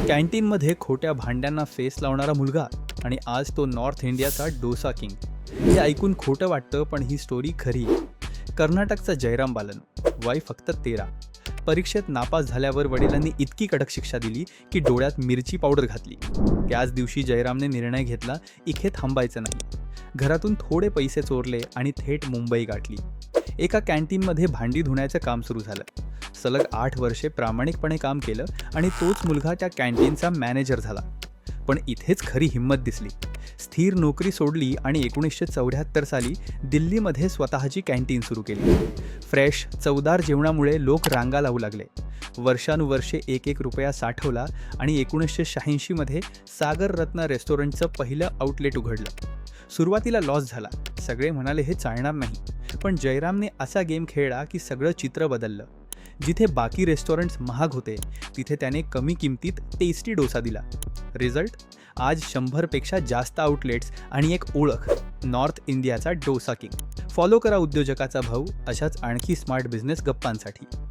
कॅन्टीनमध्ये खोट्या भांड्यांना फेस लावणारा मुलगा आणि आज तो नॉर्थ इंडियाचा डोसा किंग. हे ऐकून खोटं वाटतं, पण ही स्टोरी खरी आहे. कर्नाटकचा जयराम बालन, वय फक्त 13. परीक्षेत नापास झाल्यावर वडिलांनी इतकी कडक शिक्षा दिली की डोळ्यात मिरची पावडर घातली. त्याच दिवशी जयरामने निर्णय घेतला, इथे थांबायचं नाही. घरातून थोडे पैसे चोरले आणि थेट मुंबई गाठली. एका कॅन्टीनमध्ये भांडी धुण्याचं काम सुरू झालं. सलग 8 वर्षे प्रामाणिकपणे काम केलं आणि तोच मुलगा त्या कॅन्टीनचा मॅनेजर झाला. पण इथेच खरी हिंमत दिसली. स्थिर नोकरी सोडली आणि 1974 साली दिल्लीमध्ये स्वतःची कॅन्टीन सुरू केली. फ्रेश चवदार जेवणामुळे लोक रांगा लावू लागले. वर्षानुवर्षे 1-1 रुपया साठवला आणि 1986मध्ये सागर रत्न रेस्टॉरंटचं पहिलं आउटलेट उघडलं. सुरुवातीला लॉस झाला. सगळे म्हणाले हे चालणार नाही. पण जयरामने असा गेम खेळला की सगळं चित्र बदललं. जिथे बाकी रेस्टॉरंट्स महाग होते, तिथे त्याने कमी किमतीत टेस्टी डोसा दिला. रिझल्ट, आज 100पेक्षा जास्त आउटलेट्स आणि एक ओळख, नॉर्थ इंडियाचा डोसा किंग. फॉलो करा उद्योजकाचा भाऊ अशाच आणखी स्मार्ट बिझनेस गप्पांसाठी.